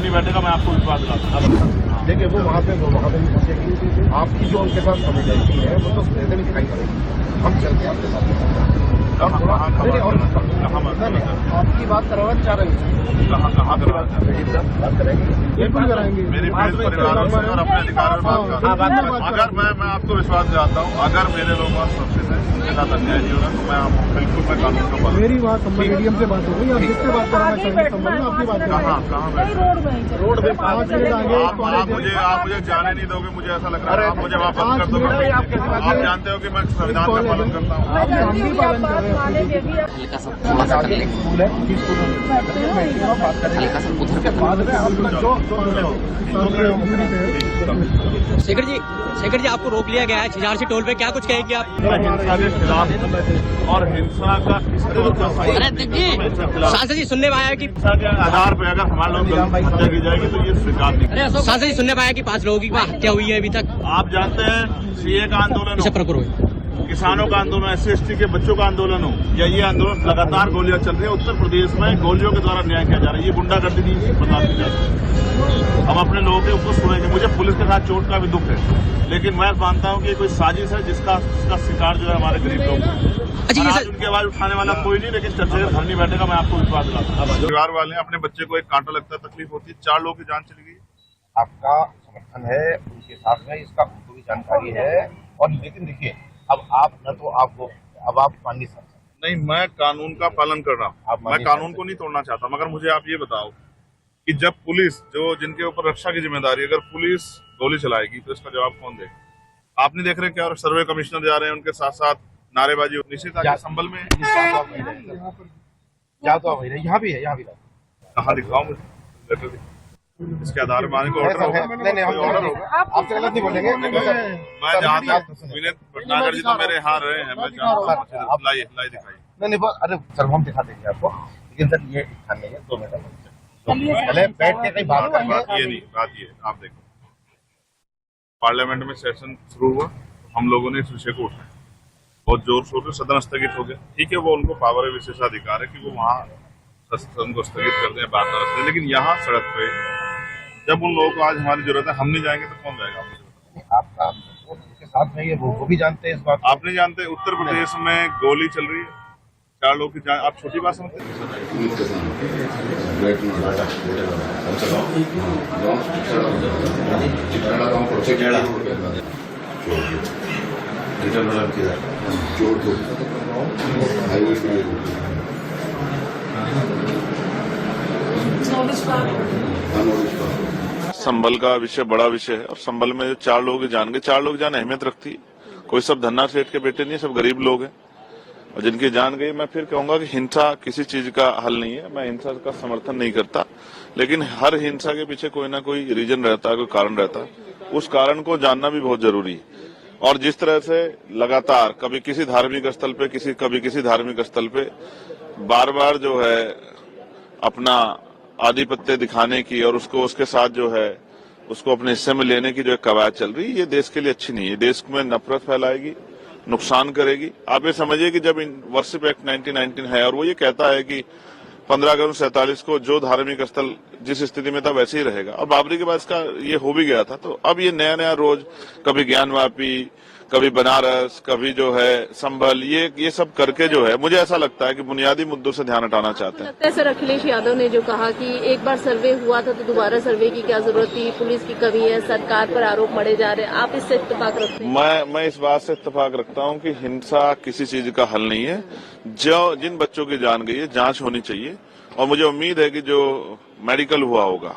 घर नहीं बैठेगा, मैं आपको विश्वास दिलाता हूं। देखिए वो वहाँ पे पहुंचेगी, आपकी जो उनके साथ सॉलिडेरिटी है वो तो सीधे भी दिखाई पड़ेगी। हम चलते हैं आपके साथ। आपकी बात करवाना चाह रहे हैं, कहाँ बात करेंगे, बिल्कुल कराएंगे। मेरी परिवार और अपने अधिकार में बात करें। अगर मैं आपको विश्वास दिलाता हूँ, अगर मेरे लोग सुरक्षित हैं, उनके साथ अन्याय नहीं होगा, तो मैं बिल्कुल मैं कानून का पालन। मेरी बात संबल मीडियम से बात हो गई, आप जिससे बात कराना चाहेंगे संबल में आपकी बात कहाँ रोड पे 5 मिनट आगे आप मुझे जाने नहीं दोगे, मुझे ऐसा लग रहा है। आप मुझे वापस कर दोगे। आप जानते हो कि मैं संविधान का पालन करता हूँ। हम भी पालन कर रहे हैं। हल्का सा थोड़ा सा स्कूल है, हल्का सा शेखर जी आपको रोक लिया गया है छिजारसी टोल पे, क्या कुछ कहेंगे आप? हिंसा के खिलाफ और हिंसा का सांसद जी सुनने में आया कि हिंसा के आधार पर अगर हमारे लोग हत्या की जाएगी तो ये स्वीकार नहीं। सांसद जी सुनने में आया कि 5 लोगों की हत्या हुई है अभी तक। आप जानते हैं सीए का आंदोलन हो, किसानों का आंदोलन, SC/ST के बच्चों का आंदोलन हो, या ये आंदोलन लगातार गोलियां चल रही है। उत्तर प्रदेश में गोलियों के द्वारा न्याय किया जा रहा है। ये गुंडागर्दी नहीं बर्दाश्त की जा सकती। हम अपने लोगों के ऊपर सुनेंगे। मुझे पुलिस के साथ चोट का भी दुख है, लेकिन मैं मानता हूं कि कोई साजिश है जिसका शिकार जो है हमारे गरीब लोग। आज उनकी आवाज उठाने वाला कोई नहीं, लेकिन चर्चा घर नहीं बैठेगा, मैं आपको विश्वास दिलाता हूं। परिवार वाले अपने बच्चे को एक कांटा लगता है, तकलीफ होती है, 4 लोगों की जान चली गई। आपका समर्थन है उनके साथ में, इसका उनको भी जानकारी है। और लेकिन देखिए अब आप न तो आपको अब आप मान नहीं सकते। नहीं, मैं कानून का पालन कर रहा हूँ, मैं कानून को नहीं तोड़ना चाहता। मगर मुझे आप ये बताओ कि जब पुलिस जो जिनके ऊपर रक्षा की जिम्मेदारी, अगर पुलिस गोली चलाएगी तो इसका जवाब कौन देगा? आप नहीं देख रहे क्या? और सर्वे कमिश्नर जा रहे हैं, उनके साथ साथ नारेबाजी निश्चित आगे संभल में यहाँ भी है, यहाँ भी कहाँ दिखाओ मुझे, इसके आधार में को ऑर्डर होगा। ऑर्डर होगा, आपसे गलत नहीं बोलेंगे। मैं जहाँ तक विनीत भटनागर जी तो मेरे यहाँ रहे हैं, मैं लाई दिखाई। नहीं अरे सर हम दिखा देंगे आपको, लेकिन सर ये स्थान नहीं है। 2 मिनट पहले बैठ के कहीं बात करके। ये नहीं, बात ये आप देखो, पार्लियामेंट में सेशन शुरू हुआ, हम लोगों ने इस विषय को उठाया, बहुत जोर शोर से सदन स्थगित हो गया। ठीक है, वो उनको पावर है, विशेषाधिकार है कि वो वहाँ सदन को स्थगित कर दें, बात न रखते। लेकिन यहाँ सड़क पे जब उन लोगों को आज हमारी जरूरत है, हम नहीं जाएंगे तो कौन जाएगा? आपका उनके साथ में ये वो भी जानते हैं इस बात। आप नहीं जानते? उत्तर प्रदेश में गोली चल रही है, 4 लोगों की जान। आप छोटी बात समझते हैं? संभल का विषय बड़ा विषय है, और संभल में 4 लोगों की जान गई। 4 लोग जान अहमियत रखती है। कोई सब धन्ना सेठ के बेटे नहीं है, सब गरीब लोग हैं, और जिनकी जान गई। मैं फिर कहूंगा कि हिंसा किसी चीज का हल नहीं है। मैं हिंसा का समर्थन नहीं करता, लेकिन हर हिंसा के पीछे कोई ना कोई रीजन रहता है, कोई कारण रहता है। उस कारण को जानना भी बहुत जरूरी है। और जिस तरह से लगातार कभी किसी धार्मिक स्थल पे, कभी किसी धार्मिक स्थल पे बार बार जो है अपना आधिपत्य दिखाने की, और उसको उसके साथ जो है उसको अपने हिस्से में लेने की जो एक कवायद चल रही है, ये देश के लिए अच्छी नहीं है। देश में नफरत फैलाएगी, नुकसान करेगी। आप ये समझिए कि जब वर्शिप एक्ट 1919 है, और वो ये कहता है कि 15 अगस्त 47 को जो धार्मिक स्थल जिस स्थिति में था वैसे ही रहेगा, और बाबरी के बाद इसका ये हो भी गया था। तो अब ये नया रोज कभी ज्ञानवापी, कभी बनारस, कभी जो है संभल, ये सब करके जो है, मुझे ऐसा लगता है कि बुनियादी मुद्दों से ध्यान हटाना चाहते हैं। सर अखिलेश यादव ने जो कहा कि एक बार सर्वे हुआ था तो दोबारा सर्वे की क्या जरूरत थी, पुलिस की कमी है, सरकार पर आरोप मढ़े जा रहे हैं, आप इससे इत्तेफाक रखते हैं? मैं इस बात से इत्तेफाक रखता हूं कि हिंसा किसी चीज का हल नहीं है। जिन बच्चों की जान गई है, जांच होनी चाहिए, और मुझे उम्मीद है कि जो मेडिकल हुआ होगा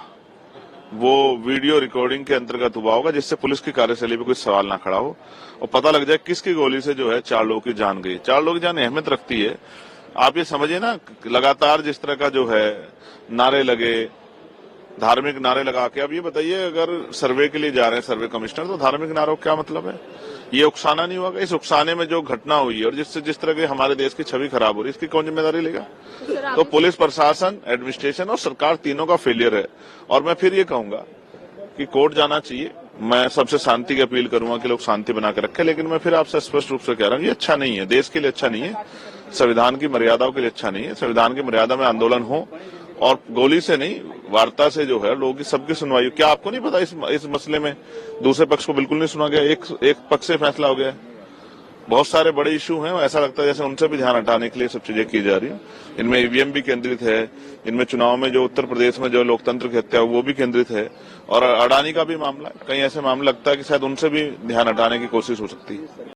वो वीडियो रिकॉर्डिंग के अंतर्गत हुआ होगा, जिससे पुलिस की कार्यशैली पे कोई सवाल ना खड़ा हो, और पता लग जाए किसकी गोली से जो है 4 लोगों की जान गई। 4 लोगों की जान अहमियत रखती है। आप ये समझिए ना, लगातार जिस तरह का जो है नारे लगे, धार्मिक नारे लगा के, अब ये बताइए अगर सर्वे के लिए जा रहे हैं सर्वे कमिश्नर, तो धार्मिक नारों का क्या मतलब है? ये उकसाना नहीं होगा? इस उकसाने में जो घटना हुई है और जिस तरह की हमारे देश की छवि खराब हो रही है, इसकी कौन जिम्मेदारी लेगा? तो पुलिस प्रशासन, एडमिनिस्ट्रेशन और सरकार तीनों का फेलियर है। और मैं फिर ये कहूंगा कि कोर्ट जाना चाहिए। मैं सबसे शांति की अपील करूंगा कि लोग शांति बना के रखें, लेकिन मैं फिर आपसे स्पष्ट रूप से कह रहा हूं, ये अच्छा नहीं है, देश के लिए अच्छा नहीं है, संविधान की मर्यादाओं के लिए अच्छा नहीं है। संविधान की मर्यादा में आंदोलन हो, और गोली से नहीं, वार्ता से जो है लोगों की सबकी सुनवाई। क्या आपको नहीं पता इस मसले में दूसरे पक्ष को बिल्कुल नहीं सुना गया, एक पक्ष से फैसला हो गया है। बहुत सारे बड़े इशू हैं, ऐसा लगता है जैसे उनसे भी ध्यान हटाने के लिए सब चीजें की जा रही हैं। इनमें ईवीएम भी केंद्रित है, इनमें चुनाव में जो उत्तर प्रदेश में जो लोकतंत्र की हत्या वो भी केंद्रित है, और अडानी का भी मामला है। कहीं ऐसे मामला लगता है कि शायद उनसे भी ध्यान हटाने की कोशिश हो सकती है।